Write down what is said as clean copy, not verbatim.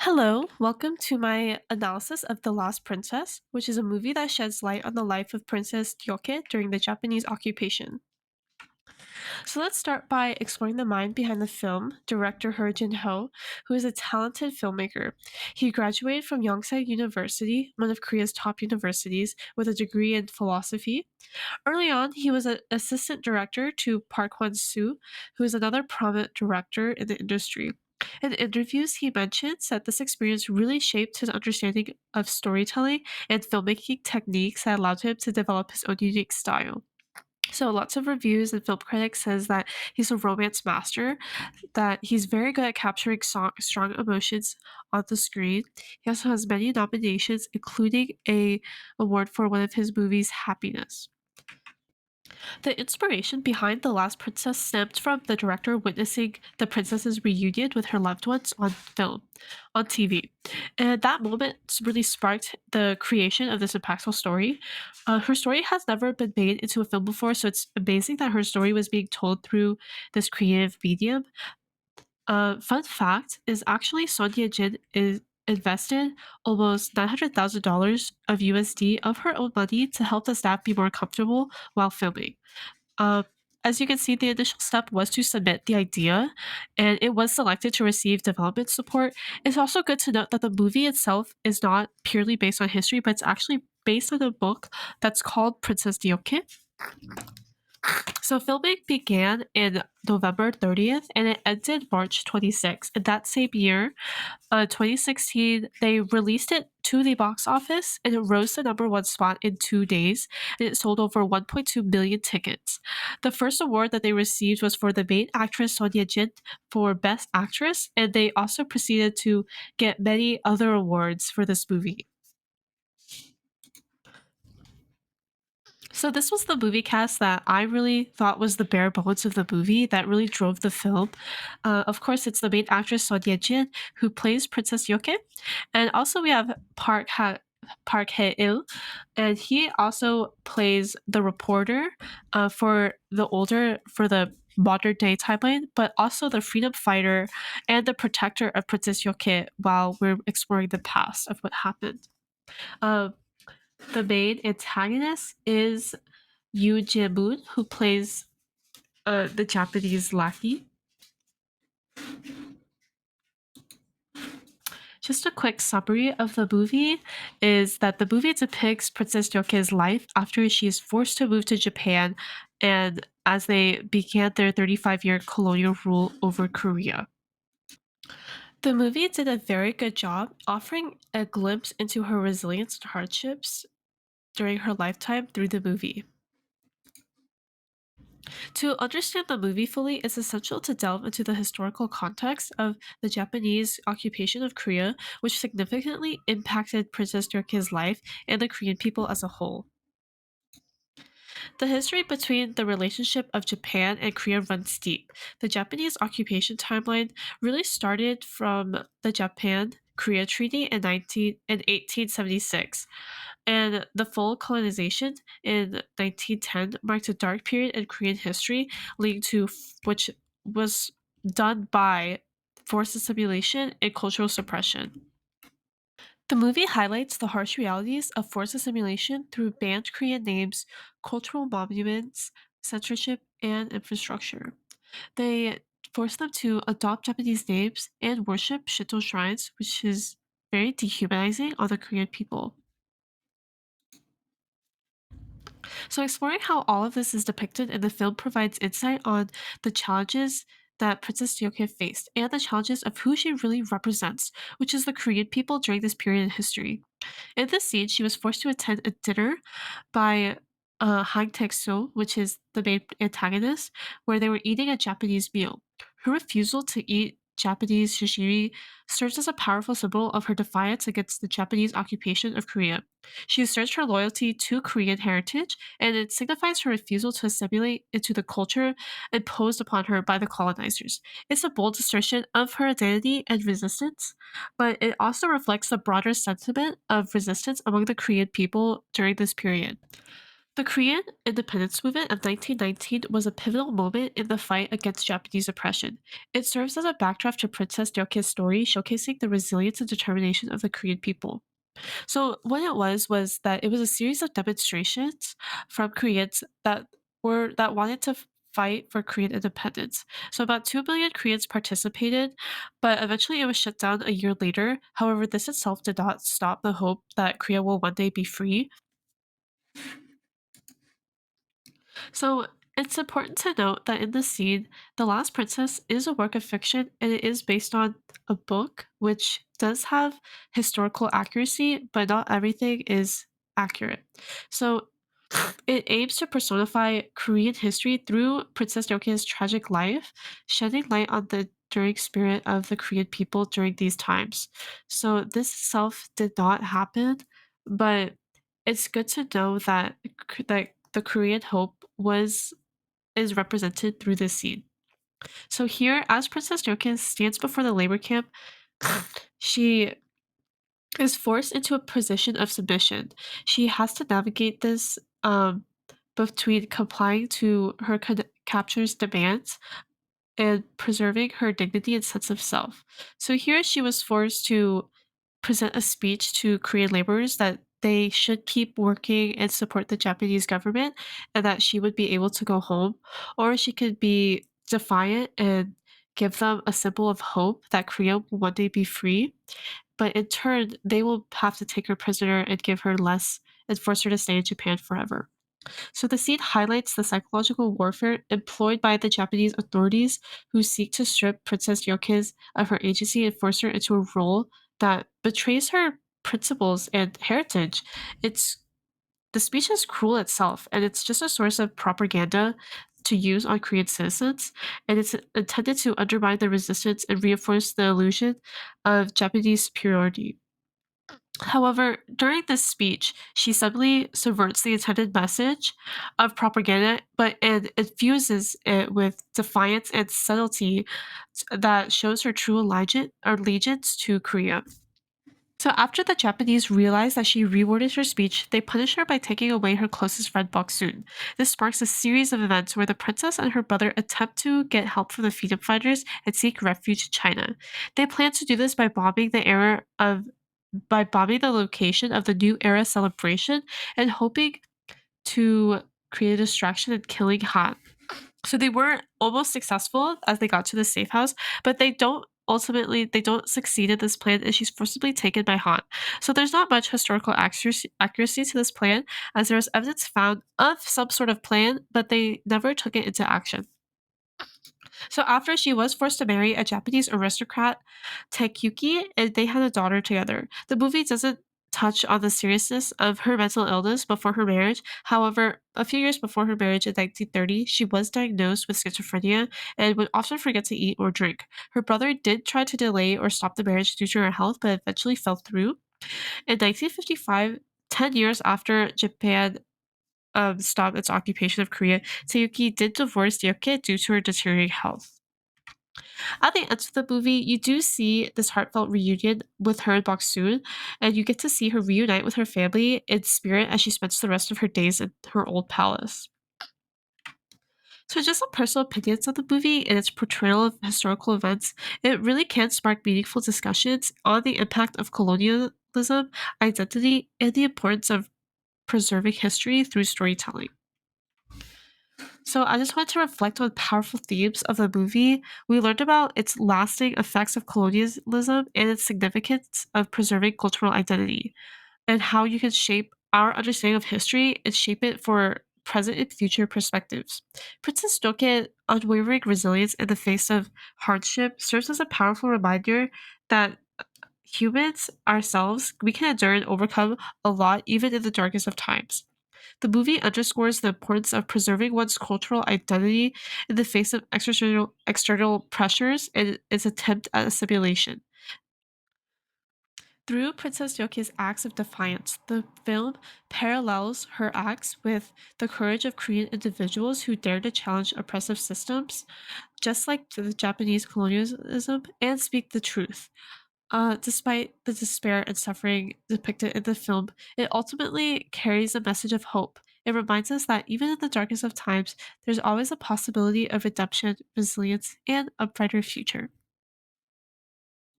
Hello, welcome to my analysis of The Last Princess, which is a movie that sheds light on the life of Princess Ryoke during the Japanese occupation. So let's start by exploring the mind behind the film, director He Jin-ho, who is a talented filmmaker. He graduated from Yonsei University, one of Korea's top universities, with a degree in philosophy. Early on, he was an assistant director to Park Hwan-soo, who is another prominent director in the industry. In interviews, he mentions that this experience really shaped his understanding of storytelling and filmmaking techniques that allowed him to develop his own unique style. So lots of reviews and film critics says that he's a romance master, that he's very good at capturing strong emotions on the screen. He also has many nominations, including a award for one of his movies, Happiness. The inspiration behind The Last Princess stemmed from the director witnessing the princess's reunion with her loved ones on TV. And that moment really sparked the creation of this impactful story. Her story has never been made into a film before, so it's amazing that her story was being told through this creative medium. Fun fact is actually Sonia Jin is invested almost $900,000 of USD of her own money to help the staff be more comfortable while filming. Um, as you can see, the initial step was to submit the idea, and it was selected to receive development support. It's also good to note that the movie itself is not purely based on history, but it's actually based on a book that's called Princess Diyoke. So filming began in November 30th and it ended March 26th. And that same year, 2016, they released it to the box office and it rose to number one spot in 2 days and it sold over 1.2 million tickets. The first award that they received was for the main actress Sonia Jin for Best Actress, and they also proceeded to get many other awards for this movie. So this was the movie cast that I really thought was the bare bones of the movie that really drove the film. Of course, it's the main actress Son Ye-jin who plays Princess Yoke, and also we have Park Hae-il, and he also plays the reporter for the modern day timeline, but also the freedom fighter and the protector of Princess Yoke while we're exploring the past of what happened. Um, the main antagonist is Yoo Jae-moon, who plays the Japanese lackey. Just a quick summary of the movie is that the movie depicts Princess Yoke's life after she is forced to move to Japan and as they began their 35-year colonial rule over Korea. The movie did a very good job offering a glimpse into her resilience and hardships during her lifetime through the movie. To understand the movie fully, it's essential to delve into the historical context of the Japanese occupation of Korea, which significantly impacted Princess Ryoke's life and the Korean people as a whole. The history between the relationship of Japan and Korea runs deep. The Japanese occupation timeline really started from the Japan Korea Treaty in 1876, and the full colonization in 1910 marked a dark period in Korean history, leading to which was done by forced assimilation and cultural suppression. The movie highlights the harsh realities of forced assimilation through banned Korean names, cultural monuments, censorship, and infrastructure. They force them to adopt Japanese names and worship Shinto shrines, which is very dehumanizing on the Korean people. So, exploring how all of this is depicted in the film provides insight on the challenges that Princess Ryoke faced and the challenges of who she really represents, which is the Korean people during this period in history. In this scene, she was forced to attend a dinner by Han Taek-soo, which is the main antagonist, where they were eating a Japanese meal. Her refusal to eat Japanese sashimi serves as a powerful symbol of her defiance against the Japanese occupation of Korea. She asserts her loyalty to Korean heritage, and it signifies her refusal to assimilate into the culture imposed upon her by the colonizers. It's a bold assertion of her identity and resistance, but it also reflects the broader sentiment of resistance among the Korean people during this period. The Korean independence movement of 1919 was a pivotal moment in the fight against Japanese oppression. It serves as a backdrop to Princess Ryoke's story, showcasing the resilience and determination of the Korean people. So what it was that it was a series of demonstrations from Koreans that wanted to fight for Korean independence. So about 2 million Koreans participated, but eventually it was shut down a year later. However, this itself did not stop the hope that Korea will one day be free. So it's important to note that in the scene, The Last Princess is a work of fiction and it is based on a book which does have historical accuracy, but not everything is accurate. So it aims to personify Korean history through Princess Ryoke's tragic life, shedding light on the enduring spirit of the Korean people during these times. So this itself did not happen, but it's good to know that the Korean hope was is represented through this scene. So here, as Princess Ryokan stands before the labor camp, she is forced into a position of submission. She has to navigate this between complying to her captor's demands and preserving her dignity and sense of self. So here she was forced to present a speech to Korean laborers that they should keep working and support the Japanese government and that she would be able to go home, or she could be defiant and give them a symbol of hope that Korea will one day be free. But in turn, they will have to take her prisoner and give her less and force her to stay in Japan forever. So the scene highlights the psychological warfare employed by the Japanese authorities who seek to strip Princess Ryoke of her agency and force her into a role that betrays her principles and heritage. It's the speech is cruel itself, and it's just a source of propaganda to use on Korean citizens, and it's intended to undermine the resistance and reinforce the illusion of Japanese superiority. However, during this speech, she suddenly subverts the intended message of propaganda, but and infuses it with defiance and subtlety that shows her true allegiance to Korea. So after the Japanese realize that she reworded her speech, they punish her by taking away her closest friend Boksoon. This sparks a series of events where the princess and her brother attempt to get help from the freedom fighters and seek refuge in China. They plan to do this by bombing the location of the New Era celebration and hoping to create a distraction and killing Han. So they were almost successful as they got to the safe house, but they don't succeed in this plan and she's forcibly taken by Han. So there's not much historical accuracy to this plan as there is evidence found of some sort of plan, but they never took it into action. So after she was forced to marry a Japanese aristocrat, Taekyuki, and they had a daughter together. The movie doesn't touch on the seriousness of her mental illness before her marriage. However, a few years before her marriage in 1930, she was diagnosed with schizophrenia and would often forget to eat or drink. Her brother did try to delay or stop the marriage due to her health, but eventually fell through. In 1955, 10 years after Japan stopped its occupation of Korea, Taeyuki did divorce Ryoke due to her deteriorating health. At the end of the movie, you do see this heartfelt reunion with her and Bok-soon, and you get to see her reunite with her family in spirit as she spends the rest of her days in her old palace. So, just some personal opinions on the movie and its portrayal of historical events, it really can spark meaningful discussions on the impact of colonialism, identity, and the importance of preserving history through storytelling. So I just wanted to reflect on powerful themes of the movie. We learned about its lasting effects of colonialism and its significance of preserving cultural identity, and how you can shape our understanding of history and shape it for present and future perspectives. Princess Doke's unwavering resilience in the face of hardship serves as a powerful reminder that humans ourselves, we can endure and overcome a lot even in the darkest of times. The movie underscores the importance of preserving one's cultural identity in the face of external pressures and its attempt at assimilation. Through Princess Yoke's acts of defiance, the film parallels her acts with the courage of Korean individuals who dare to challenge oppressive systems, just like the Japanese colonialism, and speak the truth. Despite the despair and suffering depicted in the film, it ultimately carries a message of hope. It reminds us that even in the darkest of times, there's always a possibility of redemption, resilience, and a brighter future.